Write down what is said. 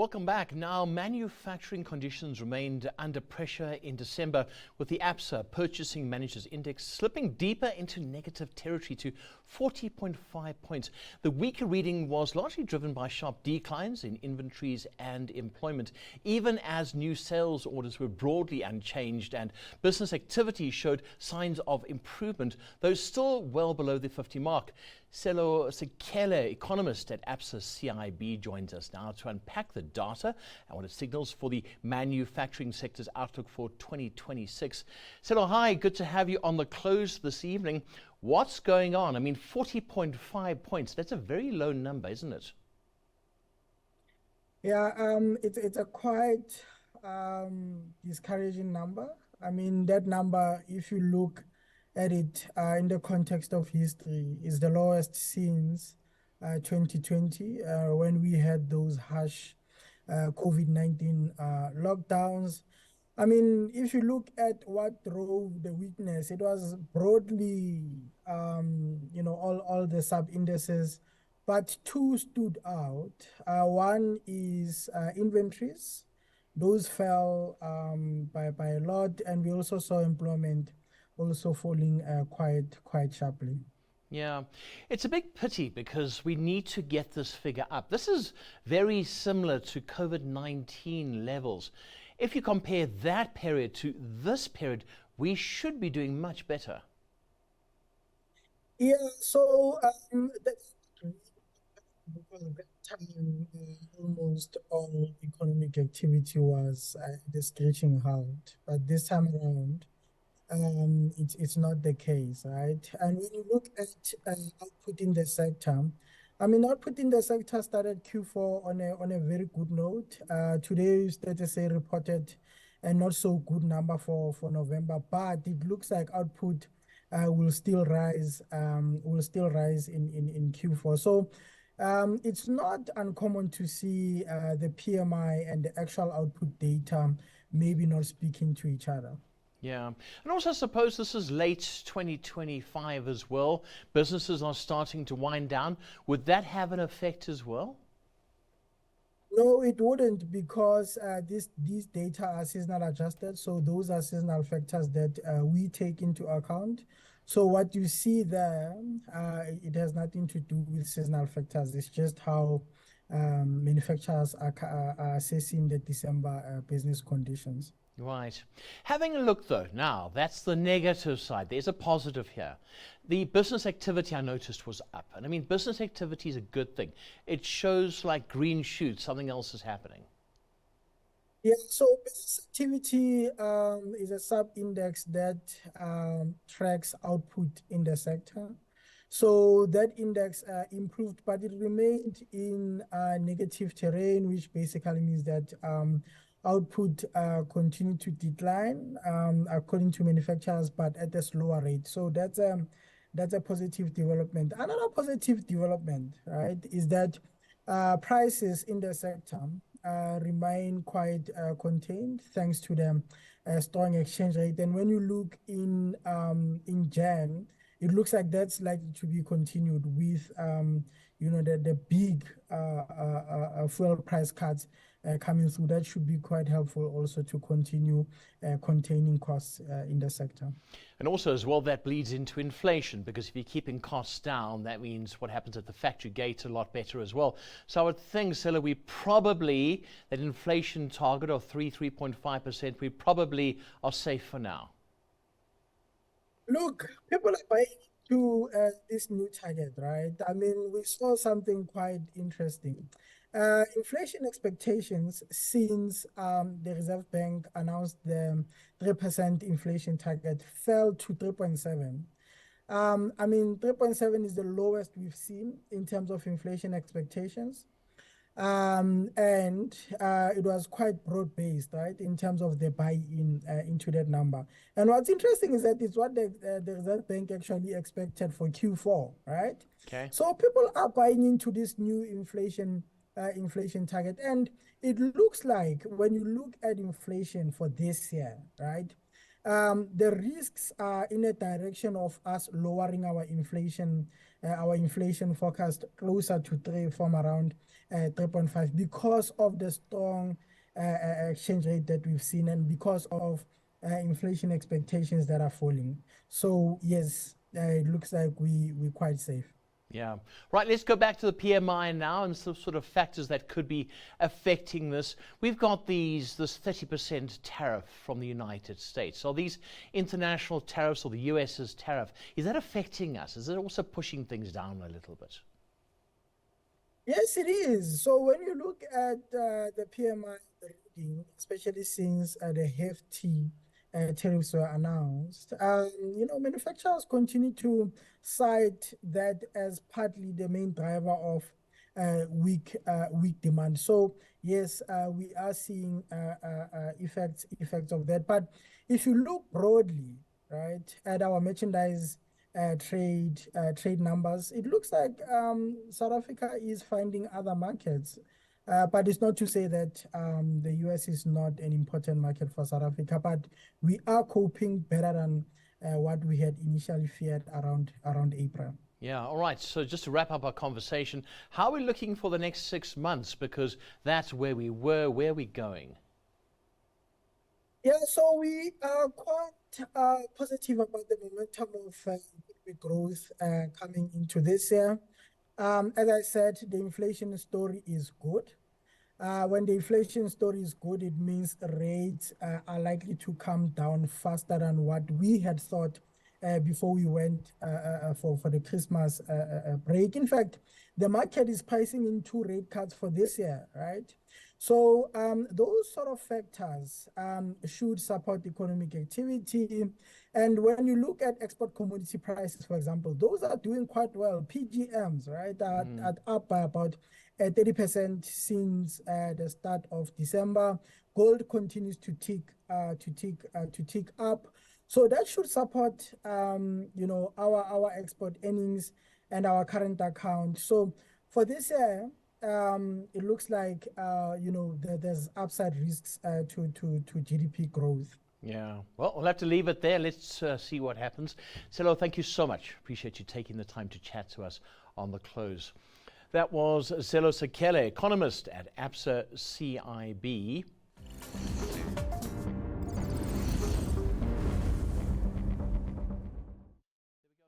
Welcome back. Now, manufacturing conditions remained under pressure in December, with the Absa Purchasing Managers Index slipping deeper into negative territory to 40.5 points. The weaker reading was largely driven by sharp declines in inventories and employment, even as new sales orders were broadly unchanged and business activity showed signs of improvement, though still well below the 50 mark. Sello Sekele, economist at Absa CIB, joins us now to unpack the data and what it signals for the manufacturing sector's outlook for 2026. Sello, hi, good to have you on the close this evening. What's going on? I mean, 40.5 points, that's a very low number, isn't it? Yeah, it's a quite discouraging number. I mean, that number, if you look at it in the context of history, is the lowest since 2020 when we had those harsh COVID-19 lockdowns. I mean, if you look at what drove the weakness, it was broadly, all the sub-indices, but two stood out. One is inventories. Those fell by a lot, and we also saw employment also falling quite sharply. Yeah, it's a big pity because we need to get this figure up. This is very similar to COVID-19 levels. If you compare that period to this period, we should be doing much better. Yeah, so that's because at that time, almost all economic activity was at a screeching halt. But this time around, it's not the case, right? And when you look at output in the sector, I mean, output in the sector started Q4 on a very good note. Today's data reported a not so good number for November, but it looks like output will still rise in Q4. So it's not uncommon to see the PMI and the actual output data maybe not speaking to each other. Yeah, and also I suppose this is late 2025 as well. Businesses are starting to wind down. Would that have an effect as well? No, it wouldn't, because these data are seasonal adjusted. So those are seasonal factors that we take into account. So what you see there, it has nothing to do with seasonal factors. It's just how manufacturers are assessing the December business conditions. Right. Having a look though, now that's the negative side. There's a positive here. The business activity I noticed was up. And I mean, business activity is a good thing. It shows like green shoots, something else is happening. Yeah, so business activity is a sub-index that tracks output in the sector. So that index improved, but it remained in negative terrain, which basically means that output continued to decline according to manufacturers, but at a slower rate. So that's a positive development. Another positive development, right, is that prices in the sector remain quite contained thanks to the strong exchange rate. And when you look in Jan, it looks like that's likely to be continued with the big fuel price cuts coming through. That should be quite helpful also to continue containing costs in the sector. And also as well, that bleeds into inflation, because if you're keeping costs down, that means what happens at the factory gate a lot better as well. So I would think, Sello, that inflation target of 3.5%, we probably are safe for now. Look, people are buying into this new target, right? I mean, we saw something quite interesting. Inflation expectations since the Reserve Bank announced the 3% inflation target fell to 3.7. I mean, 3.7 is the lowest we've seen in terms of inflation expectations. And it was quite broad-based, right, in terms of the buy-in into that number. And what's interesting is that it's what the Reserve Bank actually expected for Q4, right? Okay. So people are buying into this new inflation target. And it looks like when you look at inflation for this year, right, The risks are in a direction of us lowering our inflation forecast closer to 3 from around 3.5 because of the strong exchange rate that we've seen and because of inflation expectations that are falling. So yes, it looks like we're quite safe. Yeah. Right, let's go back to the PMI now and some sort of factors that could be affecting this. We've got this 30% tariff from the United States. Are these international tariffs or the US's tariff, is that affecting us? Is it also pushing things down a little bit? Yes, it is. So when you look at the PMI reading, especially since the hefty tariffs were announced, manufacturers continue to cite that as partly the main driver of weak demand. So yes, we are seeing effects of that. But if you look broadly, right, at our merchandise trade numbers, it looks like South Africa is finding other markets. But it's not to say that the US is not an important market for South Africa, but we are coping better than what we had initially feared around April. Yeah, all right. So just to wrap up our conversation, how are we looking for the next 6 months? Because that's where we were, where are we going? Yeah, so we are quite positive about the momentum of economic growth coming into this year. As I said, the inflation story is good. When the inflation story is good, it means rates are likely to come down faster than what we had thought before we went for the Christmas break. In fact, the market is pricing in 2 rate cuts for this year, right? So those sort of factors should support economic activity. And when you look at export commodity prices, for example, those are doing quite well. PGMs, right, are up by about 30% since the start of December. Gold continues to tick up. So that should support, our export earnings and our current account. So for this year, it looks like, there's upside risks to GDP growth. Yeah, well, we'll have to leave it there. Let's see what happens. Sello, thank you so much. Appreciate you taking the time to chat to us on the close. That was Sello Sekele, economist at Absa CIB.